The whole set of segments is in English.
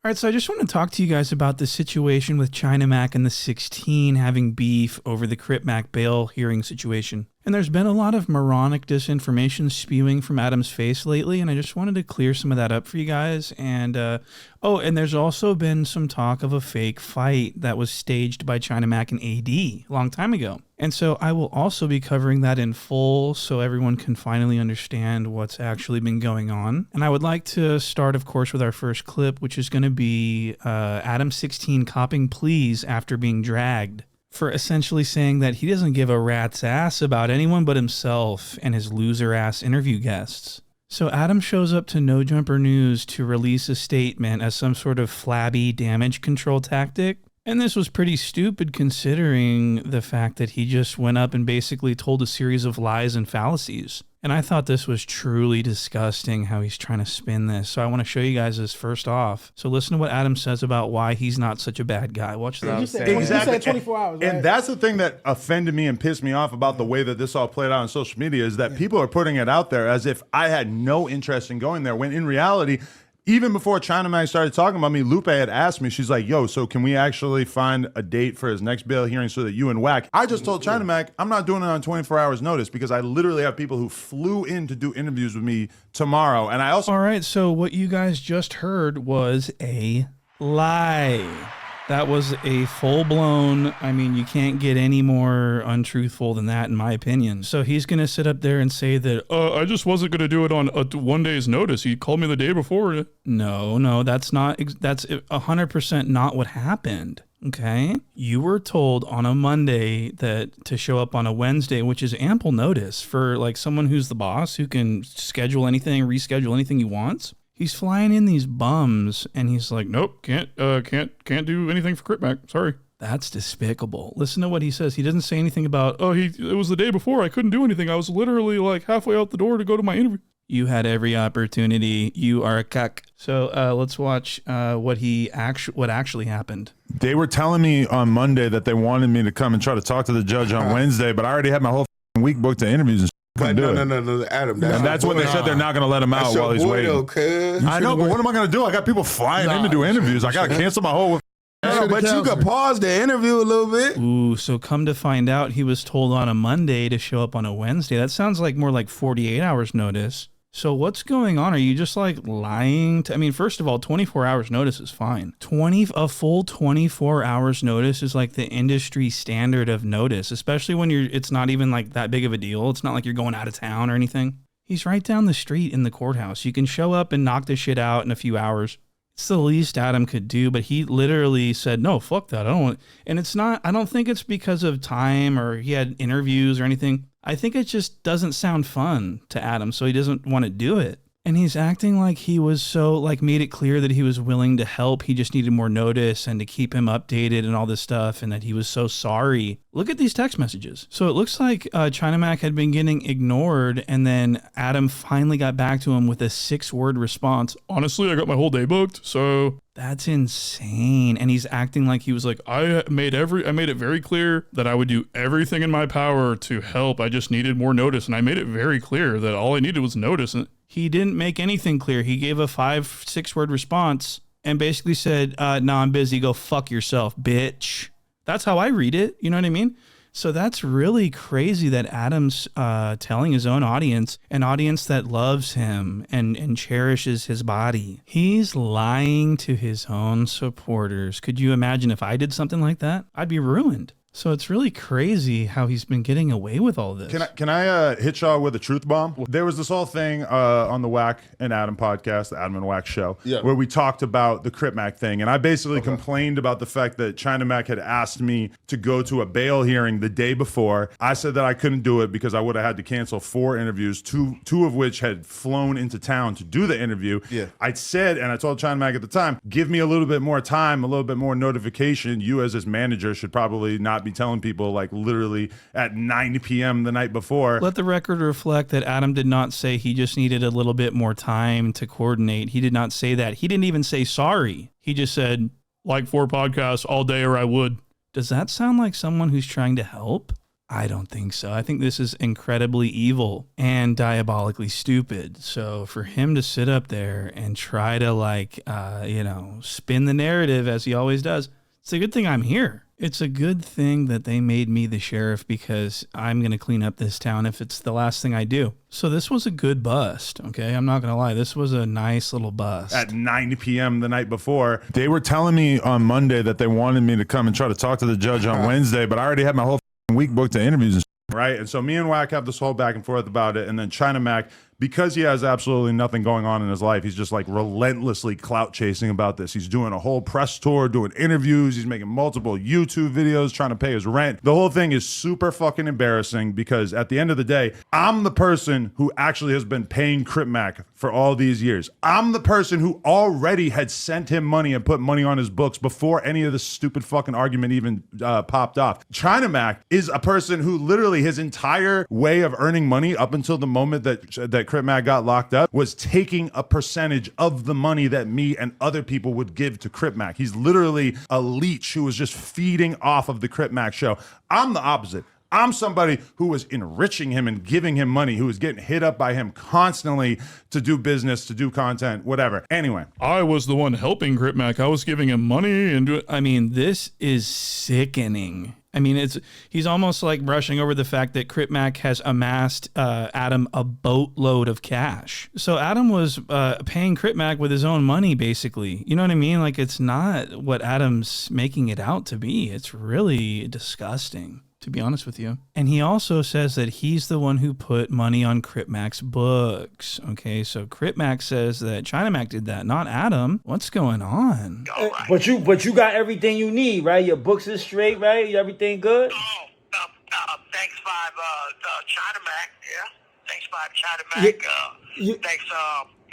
All right, so I just want to talk to you guys about the situation with China Mac and the 16 having beef over the Crip Mac bail hearing situation. And there's been a lot of moronic disinformation spewing from Adam's face lately, and I just wanted to clear some of that up for you guys. And, and there's also been some talk of a fake fight that was staged by China Mac and AD a long time ago. And so I will also be covering that in full so everyone can finally understand what's actually been going on. And I would like to start, of course, with our first clip, which is going to be Adam16 copping pleas after being dragged for essentially saying that he doesn't give a rat's ass about anyone but himself and his loser-ass interview guests. So Adam shows up to No Jumper News to release a statement as some sort of flabby damage control tactic. And this was pretty stupid considering the fact that he just went up and basically told a series of lies and fallacies. And I thought this was truly disgusting how he's trying to spin this. So I want to show you guys this first off. So listen to what Adam says about why he's not such a bad guy. Watch that. You said 24 hours, right? And that's the thing that offended me and pissed me off about the way that this all played out on social media is that people are putting it out there as if I had no interest in going there, when in reality, even before China Mac started talking about me, Lupe had asked me, she's like, yo, so can we actually find a date for his next bail hearing so that you and Wack? I just told China Mac, I'm not doing it on 24 hours notice because I literally have people who flew in to do interviews with me tomorrow. And I also... All right, so what you guys just heard was a lie. That was a full-blown, I mean, you can't get any more untruthful than that, in my opinion. So he's going to sit up there and say that, I just wasn't going to do it on a 1 day's notice. He called me the day before. No, that's 100% not what happened, okay? You were told on a Monday that to show up on a Wednesday, which is ample notice for like someone who's the boss who can schedule anything, reschedule anything he wants. He's flying in these bums, and he's like, nope, can't do anything for Crip Mac. Sorry. That's despicable. Listen to what he says. He doesn't say anything about, it was the day before. I couldn't do anything. I was literally like halfway out the door to go to my interview. You had every opportunity. You are a cuck. So let's watch what actually happened. They were telling me on Monday that they wanted me to come and try to talk to the judge on Wednesday, but I already had my whole week booked to interviews and No, Adam. And that's when they said they're not going to let him out while he's waiting. I know, but what am I going to do? I got people flying in to do interviews. I got to cancel my whole... but you could pause the interview a little bit. Ooh, so come to find out he was told on a Monday to show up on a Wednesday. That sounds like more like 48 hours notice. So what's going on? Are you just like lying to, I mean, first of all, 24 hours notice is fine. A full 24 hours notice is like the industry standard of notice, especially when it's not even like that big of a deal. It's not like you're going out of town or anything. He's right down the street in the courthouse. You can show up and knock this shit out in a few hours. It's the least Adam could do, but he literally said, no, fuck that. I don't think it's because of time or he had interviews or anything. I think it just doesn't sound fun to Adam, so he doesn't want to do it. And he's acting like he was made it clear that he was willing to help. He just needed more notice and to keep him updated and all this stuff, and that he was so sorry. Look at these text messages. So it looks like China Mac had been getting ignored, and then Adam finally got back to him with a 6-word response. Honestly, I got my whole day booked, so... That's insane. And he's acting like he was like, I made it very clear that I would do everything in my power to help. I just needed more notice. And I made it very clear that all I needed was notice. And he didn't make anything clear. He gave a 5-6 word response and basically said, no, I'm busy. Go fuck yourself, bitch. That's how I read it. You know what I mean? So that's really crazy that Adam's telling his own audience, an audience that loves him and cherishes his body. He's lying to his own supporters. Could you imagine if I did something like that? I'd be ruined. So it's really crazy how he's been getting away with all this. Can I hit y'all with a truth bomb? There was this whole thing on the Wack and Adam podcast, the Adam and Wack show, where we talked about the Crip Mac thing. And I basically complained about the fact that China Mac had asked me to go to a bail hearing the day before. I said that I couldn't do it because I would have had to cancel 4 interviews, two of which had flown into town to do the interview. I said, and I told China Mac at the time, give me a little bit more time, a little bit more notification. You as his manager should probably not be telling people like literally at 9 p.m. the night before. Let the record reflect that Adam did not say he just needed a little bit more time to coordinate. He did not say that. He didn't even say sorry. He just said, like 4 podcasts all day or I would. Does that sound like someone who's trying to help? I don't think so. I think this is incredibly evil and diabolically stupid. So for him to sit up there and try to spin the narrative as he always does, it's a good thing I'm here. It's a good thing that they made me the sheriff because I'm going to clean up this town if it's the last thing I do. So this was a good bust, okay? I'm not going to lie. This was a nice little bust. At 9 p.m. the night before, they were telling me on Monday that they wanted me to come and try to talk to the judge on Wednesday, but I already had my whole week booked to interviews and right? And so me and Wack have this whole back and forth about it, and then China Mac, because he has absolutely nothing going on in his life, he's just like relentlessly clout chasing about this. He's doing a whole press tour, doing interviews. He's making multiple YouTube videos, trying to pay his rent. The whole thing is super fucking embarrassing because at the end of the day, I'm the person who actually has been paying Crip Mac for all these years. I'm the person who already had sent him money and put money on his books before any of this stupid fucking argument even popped off. China Mac is a person who literally his entire way of earning money up until the moment that Crip Mac got locked up was taking a percentage of the money that me and other people would give to Crip Mac. He's literally a leech who was just feeding off of the Crip Mac show. I'm the opposite. I'm somebody who was enriching him and giving him money, who was getting hit up by him constantly to do business, to do content, whatever. Anyway. I was the one helping Crip Mac. I was giving him money and this is sickening. I mean, he's almost like brushing over the fact that Crip Mac has amassed Adam a boatload of cash. So Adam was paying Crip Mac with his own money, basically. You know what I mean? Like, it's not what Adam's making it out to be. It's really disgusting, to be honest with you. And he also says that he's the one who put money on Crip Mac's books. Okay, so Crip Mac says that China Mac did that, not Adam. What's going on? But you got everything you need, right? Your books is straight, right? Everything good? Thanks, China Mac. Yeah, thanks, China Mac. Thanks,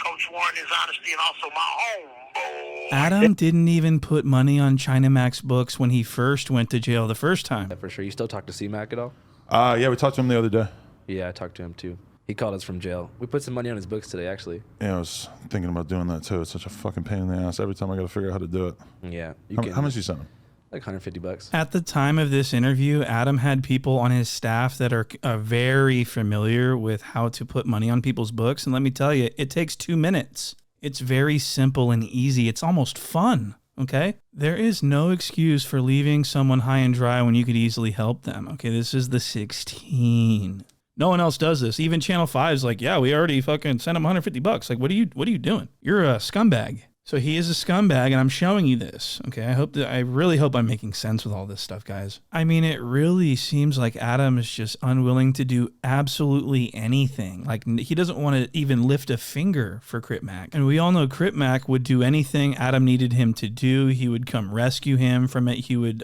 Coach Warren, his honesty, and also my homeboy. Adam didn't even put money on China Mac's books when he first went to jail the first time. Yeah, for sure. You still talk to C-Mac at all? Yeah, we talked to him the other day. Yeah, I talked to him too. He called us from jail. We put some money on his books today, actually. Yeah, I was thinking about doing that too. It's such a fucking pain in the ass. Every time I got to figure out how to do it. Yeah. How much you sent him? Like $150. At the time of this interview, Adam had people on his staff that are very familiar with how to put money on people's books. And let me tell you, it takes 2 minutes. It's very simple and easy. It's almost fun. Okay? There is no excuse for leaving someone high and dry when you could easily help them. Okay, this is the 16. No one else does this. Even Channel 5 is like, yeah, we already fucking sent him $150. Like, what are you doing? You're a scumbag. So he is a scumbag, and I'm showing you this. Okay, I really hope I'm making sense with all this stuff, guys. I mean, it really seems like Adam is just unwilling to do absolutely anything. Like, he doesn't want to even lift a finger for Crip Mac. And we all know Crip Mac would do anything Adam needed him to do. He would come rescue him from it. He would,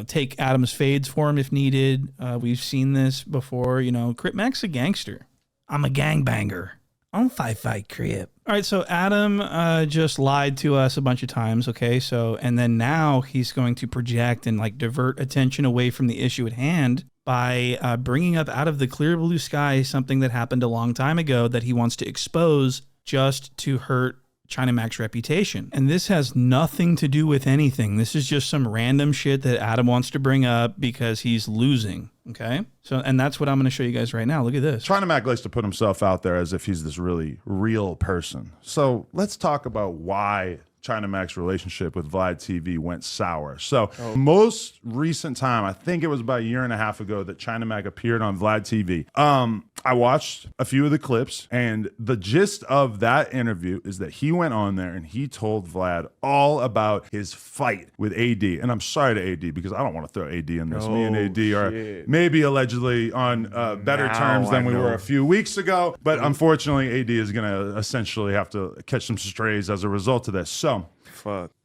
take Adam's fades for him if needed. We've seen this before. Crip Mac's a gangster. I'm a gangbanger. I don't fight Crip. All right, so Adam just lied to us a bunch of times, okay? And then now he's going to project and divert attention away from the issue at hand by bringing up out of the clear blue sky something that happened a long time ago that he wants to expose just to hurt China Mac's reputation. And this has nothing to do with anything. This is just some random shit that Adam wants to bring up because he's losing. Okay. And that's what I'm going to show you guys right now. Look at this. China Mac likes to put himself out there as if he's this really real person. So let's talk about why China Mac's relationship with Vlad TV went sour. So most recent time, I think it was about a year and a half ago that China Mac appeared on Vlad TV. I watched a few of the clips, and the gist of that interview is that he went on there and he told Vlad all about his fight with AD. And I'm sorry to AD because I don't want to throw AD in this. Me and AD are maybe allegedly on better terms than we were a few weeks ago. But unfortunately, AD is going to essentially have to catch some strays as a result of this. So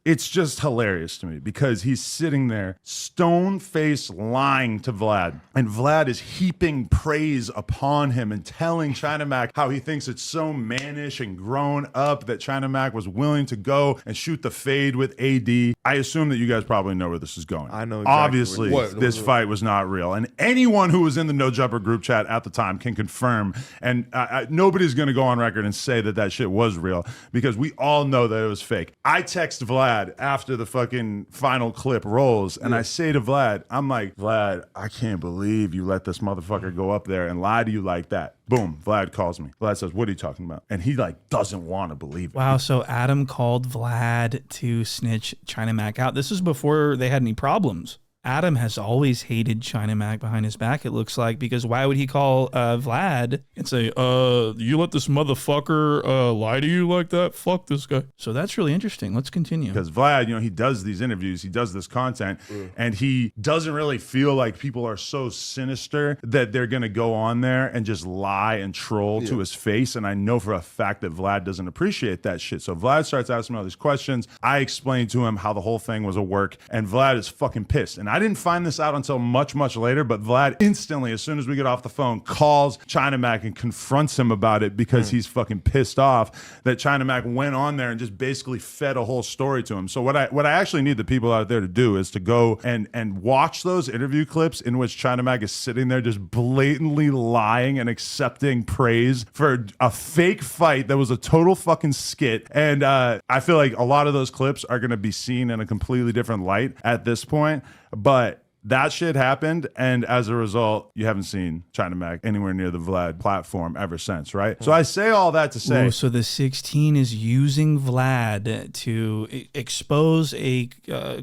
it's just hilarious to me because he's sitting there stone-faced lying to Vlad, and Vlad is heaping praise upon him and telling China Mac how he thinks it's so mannish and grown up that China Mac was willing to go and shoot the fade with AD. I assume that you guys probably know where this is going. I know exactly. Obviously, this fight was not real, and anyone who was in the No Jumper group chat at the time can confirm, and nobody's going to go on record and say that that shit was real because we all know that it was fake. I text Vlad Vlad after the fucking final clip rolls, and I say to Vlad, I'm like, Vlad, I can't believe you let this motherfucker go up there and lie to you like that. Boom, Vlad calls me. Vlad says, what are you talking about? And he like doesn't want to believe it. Wow, so Adam called Vlad to snitch China Mac out. This is before they had any problems. Adam has always hated China Mac behind his back, it looks like, because why would he call Vlad and say, you let this motherfucker lie to you like that? Fuck this guy. So that's really interesting. Let's continue. Because Vlad, he does these interviews, he does this content, and he doesn't really feel like people are so sinister that they're going to go on there and just lie and troll to his face. And I know for a fact that Vlad doesn't appreciate that shit. So Vlad starts asking me all these questions. I explained to him how the whole thing was a work, and Vlad is fucking pissed. And I didn't find this out until much, much later, but Vlad instantly, as soon as we get off the phone, calls China Mac and confronts him about it because he's fucking pissed off that China Mac went on there and just basically fed a whole story to him. So what I actually need the people out there to do is to go and watch those interview clips in which China Mac is sitting there just blatantly lying and accepting praise for a fake fight that was a total fucking skit. And I feel like a lot of those clips are going to be seen in a completely different light at this point. But that shit happened, and as a result, you haven't seen China Mac anywhere near the Vlad platform ever since, right? So I say all that to say... Ooh, so the 16 is using Vlad to expose a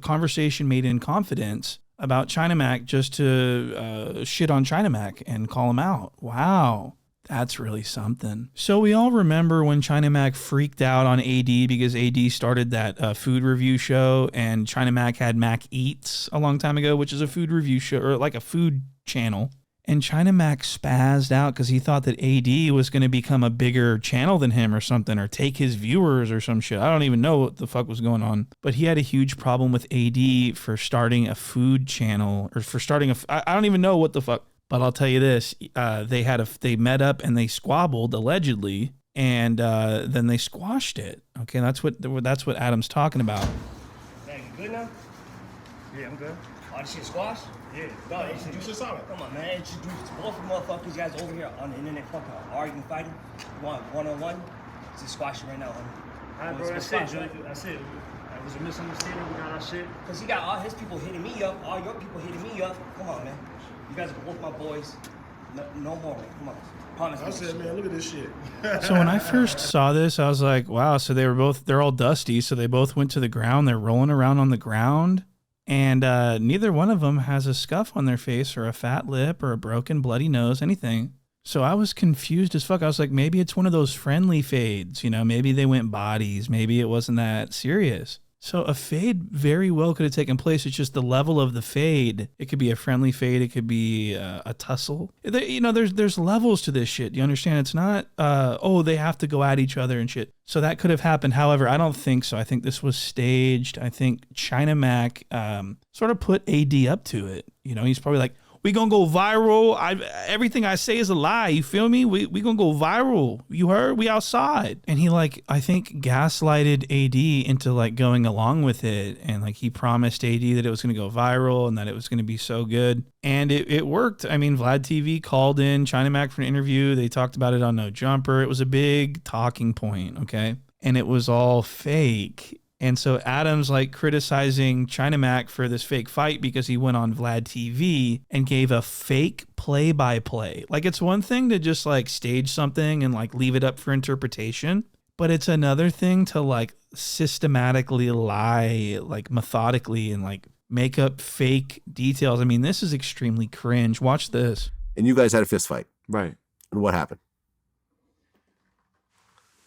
conversation made in confidence about China Mac just to shit on China Mac and call him out. Wow. That's really something. So we all remember when China Mac freaked out on AD because AD started that food review show, and China Mac had Mac Eats a long time ago, which is a food review show or like a food channel. And China Mac spazzed out because he thought that AD was going to become a bigger channel than him or something, or take his viewers or some shit. I don't even know what the fuck was going on. But he had a huge problem with AD for starting a food channel, or for starting I don't even know what the fuck. But I'll tell you this, they met up and they squabbled allegedly, and then they squashed it. Okay, that's what Adam's talking about. Hey, you good now? Yeah, I'm good. Oh, this shit squash? Yeah. No, introduce yourself. Come on, man. Introduce both motherfuckers guys over here on the internet fucking arguing, fighting. You want one-on-one? Just squash it right now, homie. All right, bro, that's it, Joey. That's it. That was a misunderstanding. We got our shit. Because he got all his people hitting me up, all your people hitting me up. Come on, man. You guys are both my boys. No more, man. Come on. Promise me. I said, man, look at this shit. So when I first saw this, I was like, wow, so they're all dusty, so they both went to the ground. They're rolling around on the ground, and neither one of them has a scuff on their face or a fat lip or a broken bloody nose, anything. So I was confused as fuck. I was like, maybe it's one of those friendly fades, maybe they went bodies, maybe it wasn't that serious. So a fade very well could have taken place. It's just the level of the fade. It could be a friendly fade. It could be a tussle. There's levels to this shit. You understand? It's not, they have to go at each other and shit. So that could have happened. However, I don't think so. I think this was staged. I think China Mac sort of put AD up to it. He's probably like, we gonna go viral. Everything I say is a lie. You feel me? We gonna go viral. You heard? We outside. And he I think gaslighted AD into going along with it. And he promised AD that it was gonna go viral and that it was gonna be so good. And it worked. I mean, Vlad TV called in China Mac for an interview. They talked about it on No Jumper. It was a big talking point. Okay. And it was all fake. And so Adam's criticizing China Mac for this fake fight because he went on Vlad TV and gave a fake play-by-play. It's one thing to just stage something and leave it up for interpretation, but it's another thing to systematically lie, methodically, and make up fake details. I mean, this is extremely cringe. Watch this. And you guys had a fist fight. Right. And what happened?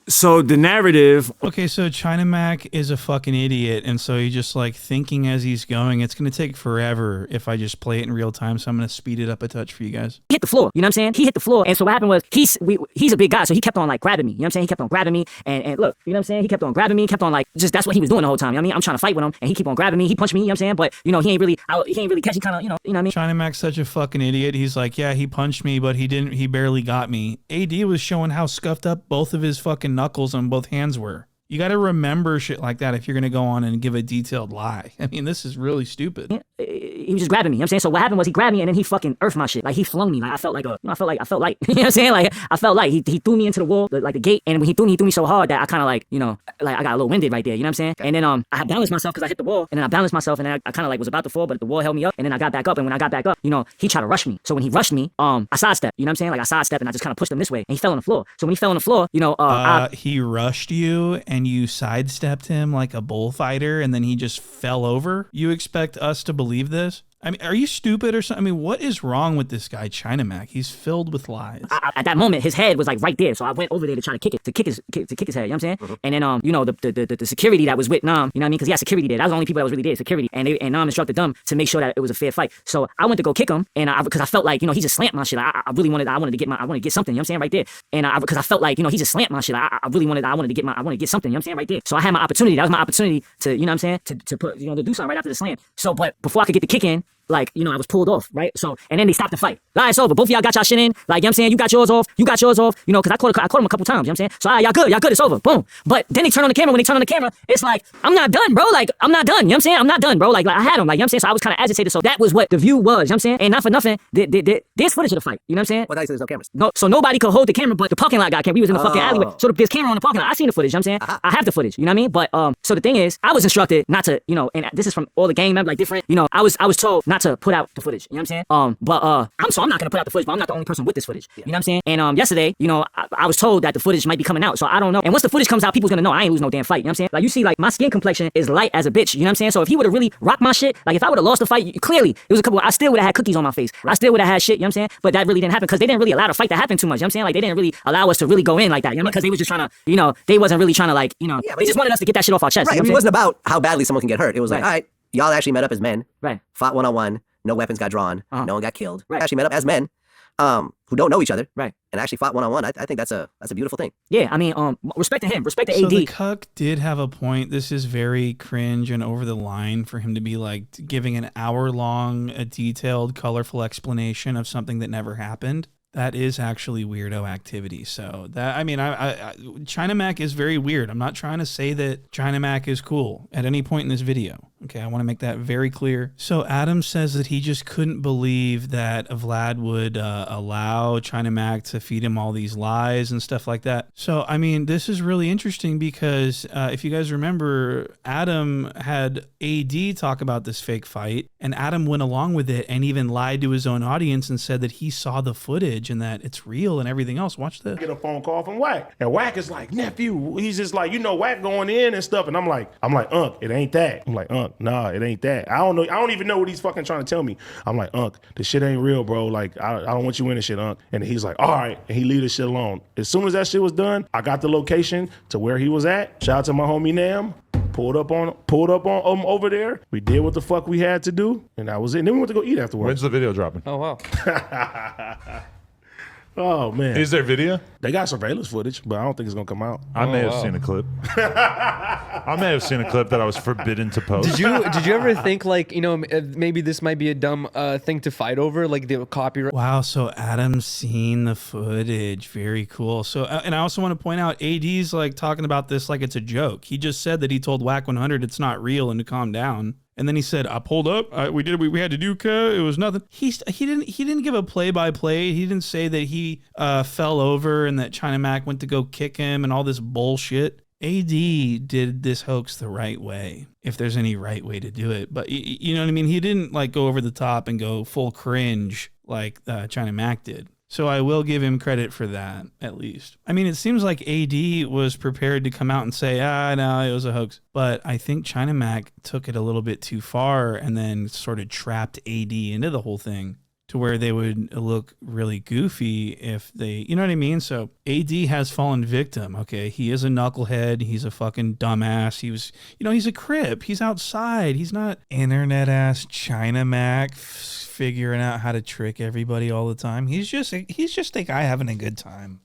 So the narrative. Okay, so China Mac is a fucking idiot, and so he's just thinking as he's going. It's going to take forever if I just play it in real time, so I'm going to speed it up a touch for you guys. He hit the floor, you know what I'm saying? He hit the floor, and so what happened was he's a big guy, so he kept on grabbing me, you know what I'm saying? He kept on grabbing me, and look, you know what I'm saying? He kept on grabbing me, kept on just that's what he was doing the whole time, you know what I mean? I'm trying to fight with him, and he keep on grabbing me, he punched me, you know what I'm saying? But he ain't really catch, he kind of, you know what I mean? China Mac's such a fucking idiot. He's yeah, he punched me, but he barely got me. AD was showing how scuffed up both of his fucking knuckles on both hands were. You got to remember shit like that if you're going to go on and give a detailed lie. I mean, this is really stupid. he was just grabbing me. You know what I'm saying? So what happened was he grabbed me and then he fucking earthed my shit. Like he flung me. Like I felt like I felt light. You know what I'm saying? Like I felt light. He threw me into the wall, like the gate, and when he threw me so hard that I kind of like, you know, like I got a little winded right there. You know what I'm saying? And then I balanced myself because I hit the wall, and then I balanced myself, and then I kind of like was about to fall, but the wall held me up, and then I got back up, and when I got back up, you know, he tried to rush me. So when he rushed me, I sidestepped. You know what I'm saying? Like I sidestepped and I just kind of pushed him this way, and he fell on the floor. So when he fell on the floor, you know, he rushed you and you sidestepped him like a bullfighter, and then he just fell over. You expect us to believe this? I mean, are you stupid or something? I mean, what is wrong with this guy, China Mac? He's filled with lies. At that moment, his head was like right there, so I went over there to try to kick his head. You know what I'm saying? And then you know, the security that was with Nam, you know what I mean? Because he had security there. That was the only people that was really there, security. And Nam instructed them to make sure that it was a fair fight. So I went to go kick him, and because I felt like, you know, he just slammed my shit. I wanted to get something. You know what I'm saying? Right there. And because I felt like, you know, he just slammed my shit. I wanted to get something. You know what I'm saying? Right there. So I had my opportunity. That was my opportunity to, you know what I'm saying, to put, you know, to do something right after the slam. So, but before I could get the kick in, like, you know, I was pulled off, right? So, and then they stopped the fight. All right, it's over. Both of y'all got y'all shit in. Like, you know what I'm saying? You got yours off, you know, because I caught him a couple times, you know what I'm saying? So, all right, y'all good, it's over. Boom. But then they turn on the camera. When they turn on the camera, it's like, I'm not done, bro. Like, I'm not done, you know what I'm saying? I'm not done, bro. Like I had him, like, you know what I'm saying? So I was kind of agitated. So that was what the view was, you know what I'm saying? And not for nothing, there's footage of the fight, you know what I'm saying? Well, there's no cameras. No, so nobody could hold the camera, but the parking lot guy can. We was in the fucking alleyway. So there's camera on the parking lot. I seen the footage, you know what I'm saying? I have the footage, you know what I mean? But, so the thing is, I was instructed not to, you know, and this is from all the gang members, like different, you know, I was told not to put out the footage. You know what I'm saying? But I'm not gonna put out the footage, but I'm not the only person with this footage. You know what I'm saying? And yesterday, you know, I was told that the footage might be coming out, so I don't know. And once the footage comes out, people's gonna know I ain't lose no damn fight. You know what I'm saying? Like you see, like my skin complexion is light as a bitch. You know what I'm saying? So if he would have really rocked my shit, like if I would have lost the fight, clearly it was a couple. I still would have had cookies on my face. Right. I still would have had shit. You know what I'm saying? But that really didn't happen because they didn't really allow the fight to happen too much. You know what I'm saying? Like they didn't really allow us to really go in like that. You know what I mean? Because they was just trying to, you know, they wasn't really trying to like, you know, they just wanted us to get that shit off our chest. Right. You know It wasn't about how badly someone can get hurt. It was like, all right, y'all actually met up as men. Right. Fought one-on-one. No weapons got drawn. No one got killed. Right. Actually met up as men who don't know each other. Right. And actually fought one-on-one. I think that's a beautiful thing. Yeah, I mean, respect to him, respect to AD. So the cuck did have a point. This is very cringe and over the line for him to be like giving an hour-long, a detailed, colorful explanation of something that never happened. That is actually weirdo activity. So that, I mean, China Mac is very weird. I'm not trying to say that China Mac is cool at any point in this video. Okay, I want to make that very clear. So Adam says that he just couldn't believe that Vlad would allow China Mac to feed him all these lies and stuff like that. So, I mean, this is really interesting because if you guys remember, Adam had AD talk about this fake fight, and Adam went along with it and even lied to his own audience and said that he saw the footage and that it's real and everything else. Watch this. Get a phone call from Wack, and Wack is like, nephew, he's just like, you know, Wack going in and stuff, and I'm like, it ain't that. I'm like, nah, it ain't that. I don't even know what he's fucking trying to tell me. I'm like, the shit ain't real, bro. Like, I don't want you in this shit, And he's like, all right, and he leave this shit alone. As soon as that shit was done, I got the location to where he was at. Shout out to my homie Nam. Pulled up on over there. We did what the fuck we had to do, and that was it. And then we went to go eat afterwards. When's the video dropping? Oh, wow. Oh, man. Is there video? They got surveillance footage, but I don't think it's going to come out. I may have seen a clip. I may have seen a clip that I was forbidden to post. Did you ever think, like, you know, maybe this might be a dumb thing to fight over, like the copyright? Wow, so Adam's seen the footage. Very cool. So, and I also want to point out, AD's like talking about this like it's a joke. He just said that he told Wack 100 it's not real and to calm down. And then he said, I pulled up. We did what we had to do. It was nothing. He didn't give a play-by-play. He didn't say that he fell over and that China Mac went to go kick him and all this bullshit. AD did this hoax the right way, if there's any right way to do it. But you know what I mean? He didn't like go over the top and go full cringe like China Mac did. So I will give him credit for that, at least. I mean, it seems like AD was prepared to come out and say, no, it was a hoax. But I think China Mac took it a little bit too far and then sort of trapped AD into the whole thing to where they would look really goofy if they, you know what I mean? So AD has fallen victim, okay? He is a knucklehead. He's a fucking dumbass. He was, you know, he's a crip. He's outside. He's not internet-ass China Mac figuring out how to trick everybody all the time. He's just a guy having a good time.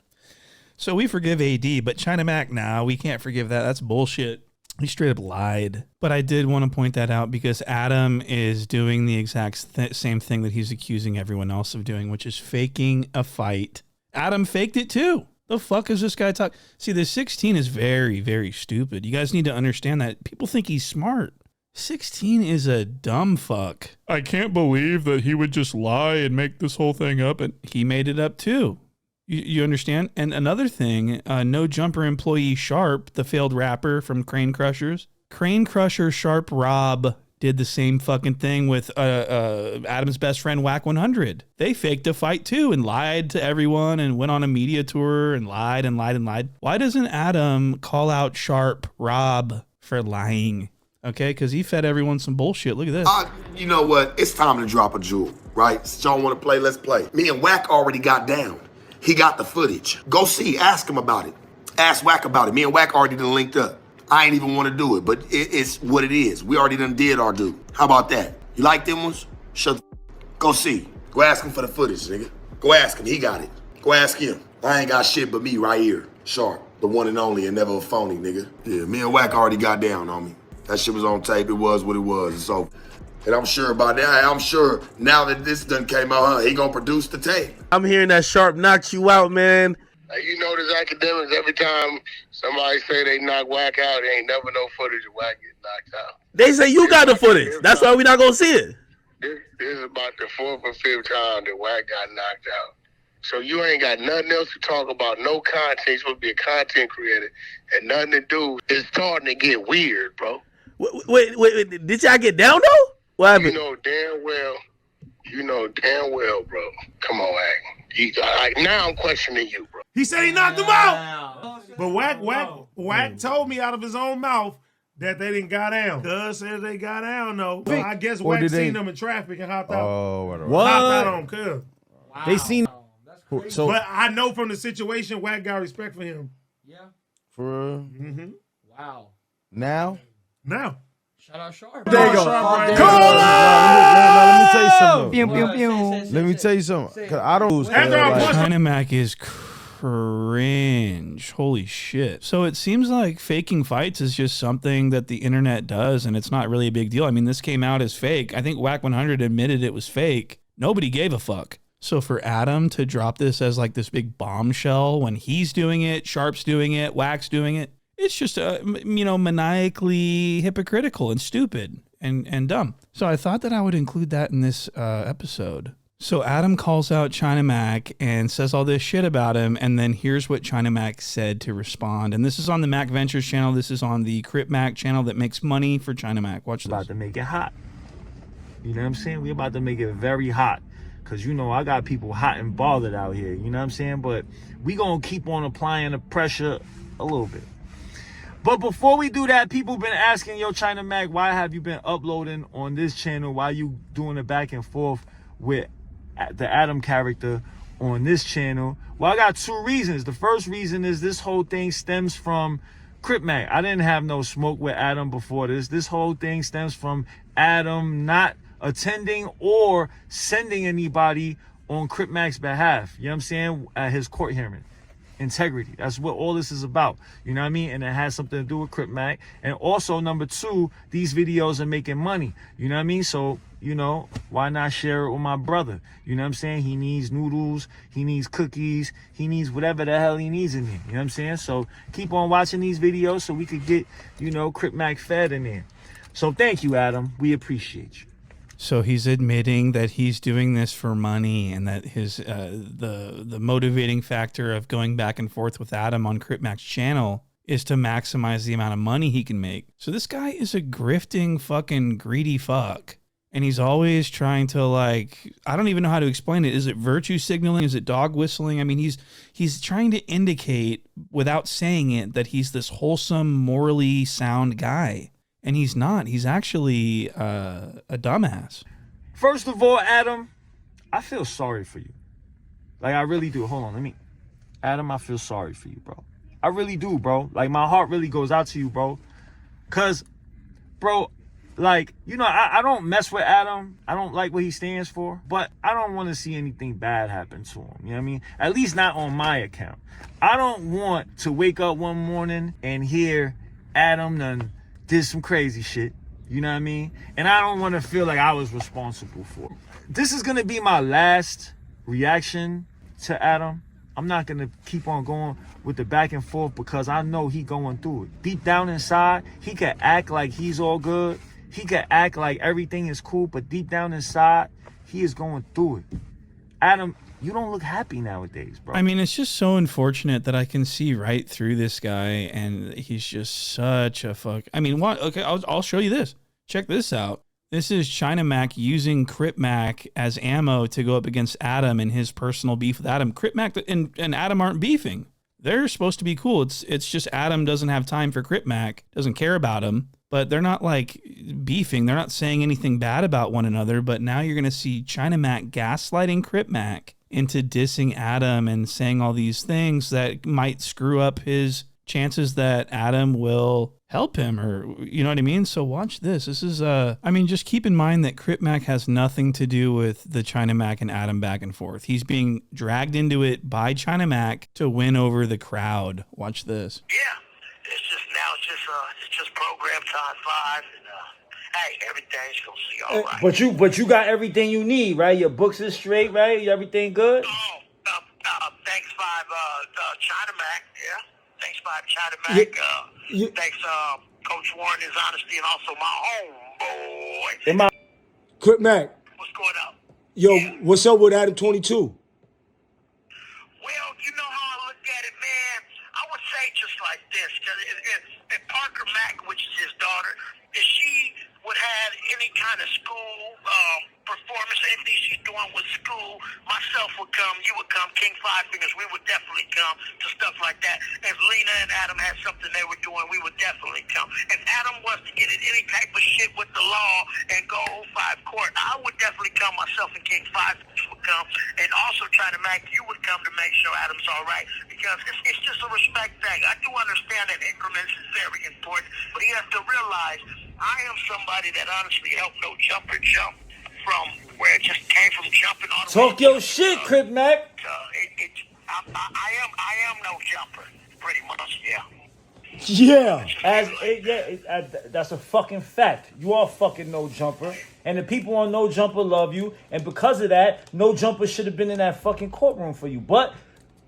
So we forgive AD, but China Mac, nah, we can't forgive that. That's bullshit. He straight up lied. But I did want to point that out because Adam is doing the exact same thing that he's accusing everyone else of doing, which is faking a fight. Adam faked it too. The fuck is this guy talking? See, the 16 is very, very stupid. You guys need to understand that. People think he's smart. 16 is a dumb fuck. I can't believe that he would just lie and make this whole thing up, and he made it up too. You understand? And another thing, No Jumper employee Sharp, the failed rapper from Crane Crushers, Crane Crusher Sharp Rob did the same fucking thing with Adam's best friend Whack 100. They faked a fight too and lied to everyone and went on a media tour and lied and lied and lied. Why doesn't Adam call out Sharp Rob for lying? Okay, because he fed everyone some bullshit. Look at this. You know what? It's time to drop a jewel, right? Since y'all want to play, let's play. Me and Whack already got down. He got the footage. Go see, ask him about it. Ask Whack about it. Me and Whack already done linked up. I ain't even want to do it, but it's what it is. We already done did our due. How about that? You like them ones? Shut the Go see. Go ask him for the footage, nigga. Go ask him, he got it. Go ask him. I ain't got shit but me right here. Sharp, the one and only and never a phony, nigga. Yeah, me and Whack already got down on me. That shit was on tape, it was what it was, so. And I'm sure about that, I'm sure now that this done came out, he gonna produce the tape. I'm hearing that Sharp knocked you out, man. You notice academics, every time somebody say they knock Whack out, there ain't never no footage of Whack get knocked out. They say you got the footage. That's why we not gonna see it. This is about the 4th or 5th time that Whack got knocked out. So you ain't got nothing else to talk about, no content. You're supposed to be a content creator and nothing to do. It's starting to get weird, bro. Wait, did y'all get down though? What happened? You know damn well, bro. Come on, Whack. Now I'm questioning you, bro. He said he knocked him out. But Whack told me out of his own mouth that they didn't got down. Cuz said they got down, though. So I guess Whack seen them in traffic and hopped out. What? Hopped out on Cuz. Wow. They seen. So, but I know from the situation, Whack got respect for him. Yeah. For real? Mm-hmm. Wow. Now? Shout out Sharp. There you go. Right let me tell you something. Let me tell you something. Cause I don't. China Mac is cringe. Holy shit. So it seems like faking fights is just something that the internet does, and it's not really a big deal. I mean, this came out as fake. I think Whack 100 admitted it was fake. Nobody gave a fuck. So for Adam to drop this as like this big bombshell when he's doing it, Sharp's doing it, Whack's doing it, it's just, maniacally hypocritical and stupid and dumb. So I thought that I would include that in this episode. So Adam calls out China Mac and says all this shit about him, and then here's what China Mac said to respond. And this is on the Mac Ventures channel. This is on the Crip Mac channel that makes money for China Mac. Watch this. About to make it hot. You know what I'm saying? We're about to make it very hot. Because, I got people hot and bothered out here. You know what I'm saying? But we going to keep on applying the pressure a little bit. But before we do that, people been asking, yo, China Mac, why have you been uploading on this channel? Why you doing it back and forth with the Adam character on this channel? Well, I got 2 reasons. The first reason is this whole thing stems from Crip Mac. I didn't have no smoke with Adam before this. This whole thing stems from Adam not attending or sending anybody on Crip Mac's behalf. You know what I'm saying? At his court hearing. Integrity. That's what all this is about. You know what I mean? And it has something to do with Crip Mac. And also, number 2, these videos are making money. You know what I mean? So, why not share it with my brother? You know what I'm saying? He needs noodles. He needs cookies. He needs whatever the hell he needs in there. You know what I'm saying? So keep on watching these videos so we could get, Crip Mac fed in there. So thank you, Adam. We appreciate you. So he's admitting that he's doing this for money, and that his the motivating factor of going back and forth with Adam on Crip Mac's channel is to maximize the amount of money he can make. So this guy is a grifting fucking greedy fuck. And he's always trying to, I don't even know how to explain it. Is it virtue signaling? Is it dog whistling? I mean, he's trying to indicate without saying it that he's this wholesome, morally sound guy. And he's not. He's actually a dumbass. First of all, Adam, I feel sorry for you. I really do. Hold on, Adam, I feel sorry for you, bro. I really do, bro. My heart really goes out to you, bro. Because, bro, I don't mess with Adam. I don't like what he stands for. But I don't want to see anything bad happen to him. You know what I mean? At least not on my account. I don't want to wake up one morning and hear Adam done did some crazy shit, you know what I mean? And I don't want to feel like I was responsible for it. This is going to be my last reaction to Adam. I'm not going to keep on going with the back and forth because I know he going through it. Deep down inside, he can act like he's all good. He could act like everything is cool, but deep down inside, he is going through it. Adam, you don't look happy nowadays, bro. I mean, it's just so unfortunate that I can see right through this guy, and he's just such a fuck. I mean, what? Okay, I'll show you this. Check this out. This is China Mac using Crip Mac as ammo to go up against Adam in his personal beef with Adam. Crip Mac and Adam aren't beefing. They're supposed to be cool. It's just Adam doesn't have time for Crip Mac, doesn't care about him. But they're not like beefing. They're not saying anything bad about one another. But now you're going to see China Mac gaslighting Crip Mac into dissing Adam and saying all these things that might screw up his chances that Adam will help him, or you know what I mean? So watch this. This is I mean, just keep in mind that Crip Mac has nothing to do with the China Mac and Adam back and forth. He's being dragged into it by China Mac to win over the crowd. Watch this. It's just program time 5, and hey, everything's gonna see all right. But you got everything you need, right? Your books is straight, right? Everything good? Thanks, China Mac. Yeah, thanks, China Mac. Thanks, Coach Warren, his honesty, and also my homeboy. Crip Mac. What's going up? Yo, what's up with Adam22? Well, you know how I look at it, man. I would say just like this, because if Parker Mack, which is his daughter, if she would have any kind of school performance, anything she's doing with school, myself would come, you would come, King Five Fingers, we would definitely come to stuff like that. If Lena and Adam had something they were doing, we would definitely come. If Adam was to get in any type of shit with the law and go 05 court, I would definitely come. Myself and King Five Fingers would come. And also try to make, you would come to make sure Adam's all right. Because it's just a respect thing. I do understand that increments is very important, but you have to realize I am somebody that honestly helped no jumper jump from where it just came from jumping on. Talk your shit, Crip Mac. I am no jumper, pretty much, yeah. Yeah, that's a fucking fact. You are fucking no jumper, and the people on no jumper love you, and because of that, no jumper should have been in that fucking courtroom for you. But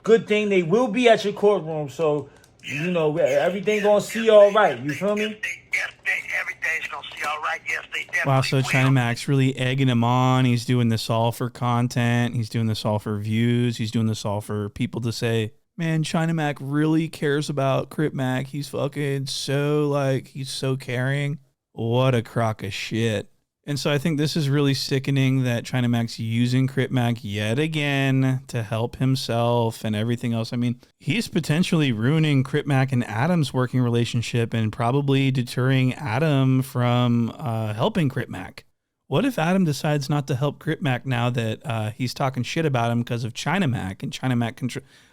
good thing they will be at your courtroom, so you know everything gonna see all right. You feel me? Everything's gonna see all right. Yes, they definitely Wow, so China Mac's really egging him on. He's doing this all for content. He's doing this all for views. He's doing this all for people to say, man, China Mac really cares about Crip Mac. He's fucking so, like, he's so caring. What a crock of shit. And so I think this is really sickening that China Mac's using Crip Mac yet again to help himself and everything else. I mean, he's potentially ruining Crip Mac and Adam's working relationship and probably deterring Adam from helping Crip Mac. What if Adam decides not to help Crip Mac now that he's talking shit about him because of China Mac and China Mac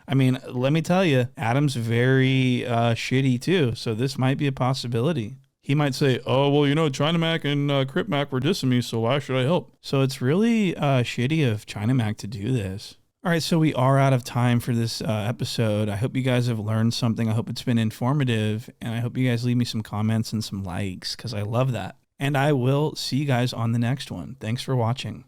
I mean, let me tell you, Adam's very shitty too. So this might be a possibility. He might say, oh, well, you know, China Mac and Crip Mac were dissing me, so why should I help? So it's really shitty of China Mac to do this. All right, so we are out of time for this episode. I hope you guys have learned something. I hope it's been informative, and I hope you guys leave me some comments and some likes, because I love that. And I will see you guys on the next one. Thanks for watching.